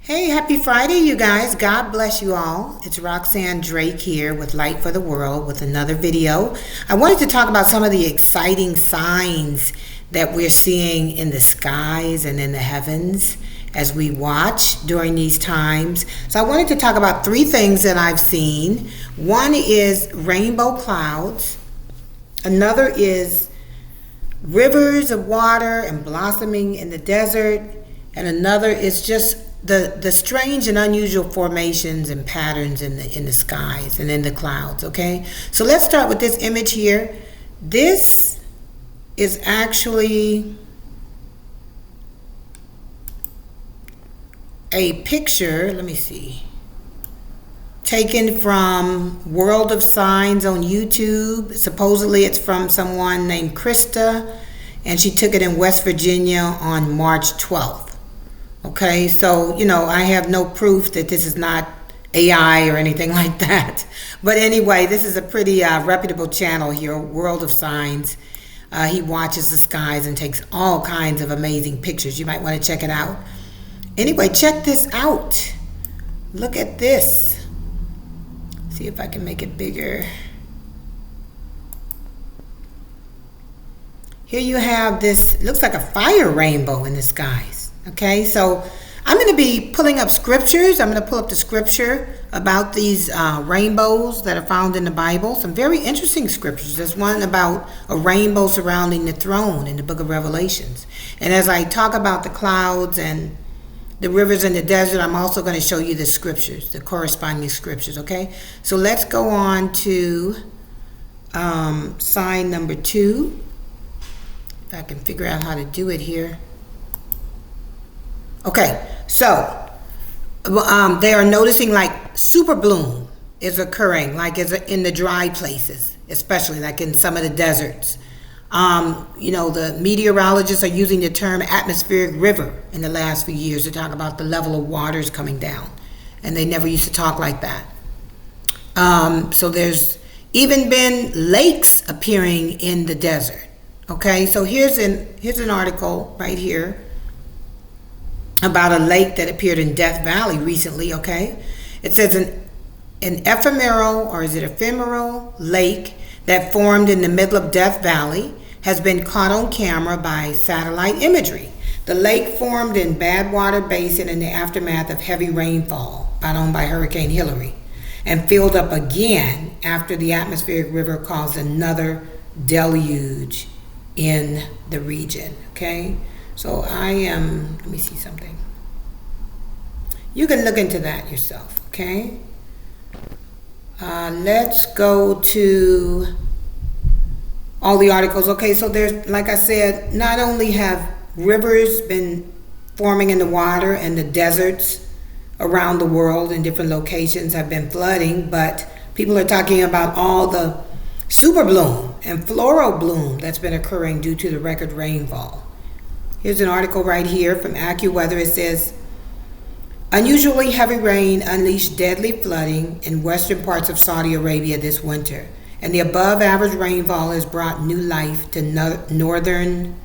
Hey, happy Friday, you guys. God bless you all. It's Roxanne Drake here with Light for the World with another video. I wanted to talk about some of the exciting signs that we're seeing in the skies and in the heavens as we watch during these times. So I wanted to talk about three things that I've seen. One is rainbow clouds. Another is rivers of water and blossoming in the desert. And another is just the strange and unusual formations and patterns in the skies and in the clouds, okay? So let's start with this image here. This is actually a picture, let me see, taken from World of Signs on YouTube. Supposedly it's from someone named Krista, and she took it in West Virginia on March 12th. Okay, so, I have no proof that this is not AI or anything like that. But anyway, this is a pretty reputable channel here, World of Signs. He watches the skies and takes all kinds of amazing pictures. You might want to check it out. Anyway, check this out. Look at this. See if I can make it bigger. Here you have this, looks like a fire rainbow in the skies. Okay, so I'm going to be pulling up scriptures. I'm going to pull up the scripture about these rainbows that are found in the Bible. Some very interesting scriptures. There's one about a rainbow surrounding the throne in the book of Revelations. And as I talk about the clouds and the rivers in the desert, I'm also going to show you the scriptures, the corresponding scriptures, okay? So let's go on to sign number 2. If I can figure out how to do it here. Okay, so they are noticing like super bloom is occurring, like in the dry places, especially like in some of the deserts. The meteorologists are using the term atmospheric river in the last few years to talk about the level of waters coming down, and they never used to talk like that. So there's even been lakes appearing in the desert. Okay, so here's an article right here about a lake that appeared in Death Valley recently, okay? It says an ephemeral lake that formed in the middle of Death Valley has been caught on camera by satellite imagery. The lake formed in Badwater Basin in the aftermath of heavy rainfall brought on by Hurricane Hillary and filled up again after the atmospheric river caused another deluge in the region, okay? So let me see something. You can look into that yourself, okay? Let's go to all the articles. Okay, so there's, like I said, not only have rivers been forming in the water and the deserts around the world in different locations have been flooding, but people are talking about all the super bloom and floral bloom that's been occurring due to the record rainfall. Here's an article right here from AccuWeather. It says, unusually heavy rain unleashed deadly flooding in western parts of Saudi Arabia this winter, and the above average rainfall has brought new life to northern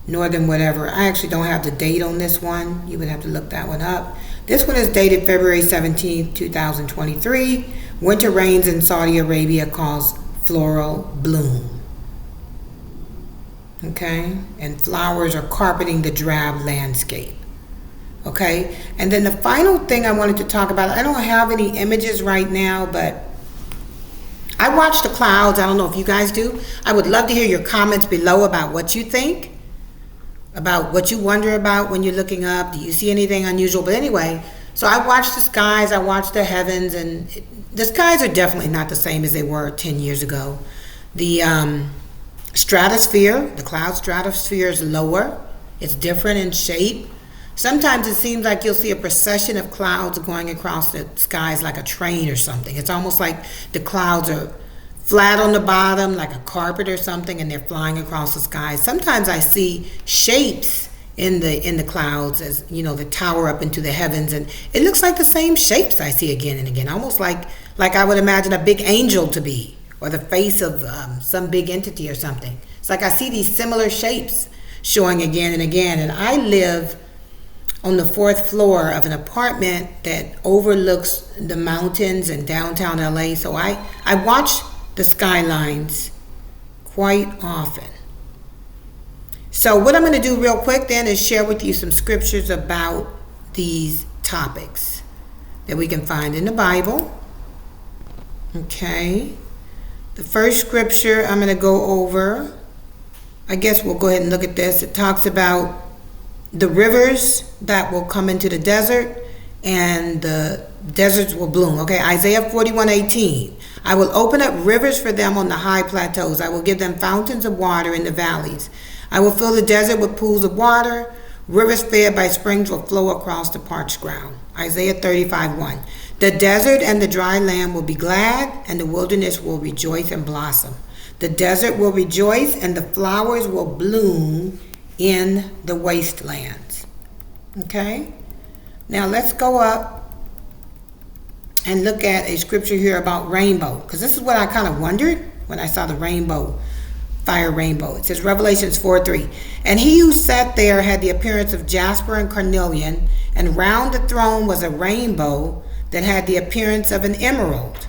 whatever. I actually don't have the date on this one. You would have to look that one up. This one is dated February 17, 2023. Winter rains in Saudi Arabia cause floral bloom. Okay, and flowers are carpeting the drab landscape. Okay, and then the final thing I wanted to talk about, I don't have any images right now, but I watch the clouds. I don't know if you guys do. I would love to hear your comments below about what you think, about what you wonder about when you're looking up. Do you see anything unusual? But anyway, so I watch the skies, I watch the heavens, and the skies are definitely not the same as they were 10 years ago. The stratosphere, the cloud stratosphere is lower. It's different in shape. Sometimes it seems like you'll see a procession of clouds going across the skies like a train or something. It's almost like the clouds are flat on the bottom, like a carpet or something, and they're flying across the skies. Sometimes I see shapes in the clouds as, the tower up into the heavens, and it looks like the same shapes I see again and again, almost like I would imagine a big angel to be, or the face of some big entity or something. It's like I see these similar shapes showing again and again. And I live on the fourth floor of an apartment that overlooks the mountains in downtown LA. So I watch the skylines quite often. So what I'm going to do real quick then is share with you some scriptures about these topics that we can find in the Bible. Okay. The first scripture I'm going to go over, I guess we'll go ahead and look at this. It talks about the rivers that will come into the desert and the deserts will bloom. Okay, Isaiah 41:18. I will open up rivers for them on the high plateaus. I will give them fountains of water in the valleys. I will fill the desert with pools of water. Rivers fed by springs will flow across the parched ground. Isaiah 35:1. The desert and the dry land will be glad, and the wilderness will rejoice and blossom. The desert will rejoice, and the flowers will bloom in the wastelands. Okay? Now let's go up and look at a scripture here about rainbow, because this is what I kind of wondered when I saw the rainbow, fire rainbow. It says Revelations 4:3. And he who sat there had the appearance of jasper and carnelian, and round the throne was a rainbow that had the appearance of an emerald.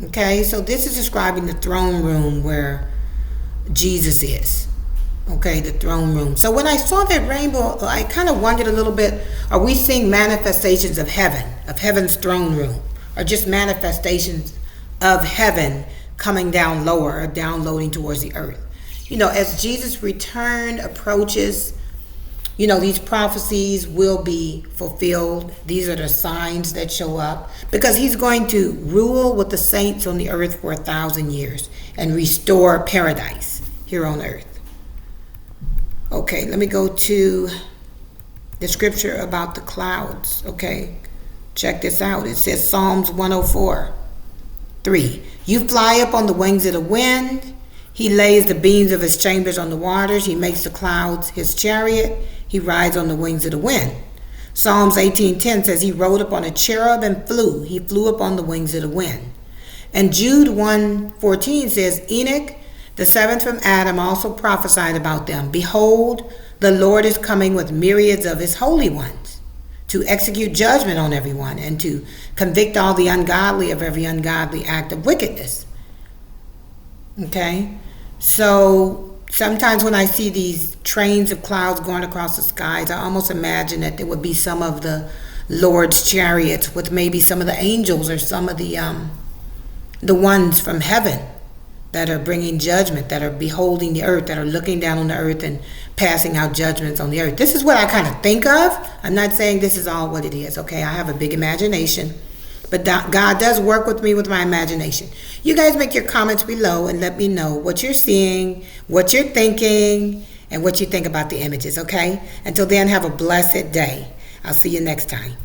Okay, so this is describing the throne room where Jesus is. Okay, the throne room. So when I saw that rainbow, I kind of wondered a little bit, are we seeing manifestations of heaven, of heaven's throne room, or just manifestations of heaven coming down lower or downloading towards the earth? As Jesus' return approaches, these prophecies will be fulfilled. These are the signs that show up, because he's going to rule with the saints on the earth for 1,000 years and restore paradise here on earth. Okay, let me go to the scripture about the clouds. Okay, check this out. It says Psalms 104:3. You fly up on the wings of the wind. He lays the beams of his chambers on the waters. He makes the clouds his chariot. He rides on the wings of the wind. Psalms 18:10 says he rode up on a cherub and flew. He flew up on the wings of the wind. And Jude 1:14 says Enoch, the seventh from Adam, also prophesied about them. Behold, the Lord is coming with myriads of his holy ones to execute judgment on everyone and to convict all the ungodly of every ungodly act of wickedness. Okay? So sometimes when I see these trains of clouds going across the skies, I almost imagine that there would be some of the Lord's chariots with maybe some of the angels or some of the ones from heaven that are bringing judgment, that are beholding the earth, that are looking down on the earth and passing out judgments on the earth. This is what I kind of think of. I'm not saying this is all what it is, okay? I have a big imagination, but God does work with me with my imagination. You guys make your comments below and let me know what you're seeing, what you're thinking, and what you think about the images, okay? Until then, have a blessed day. I'll see you next time.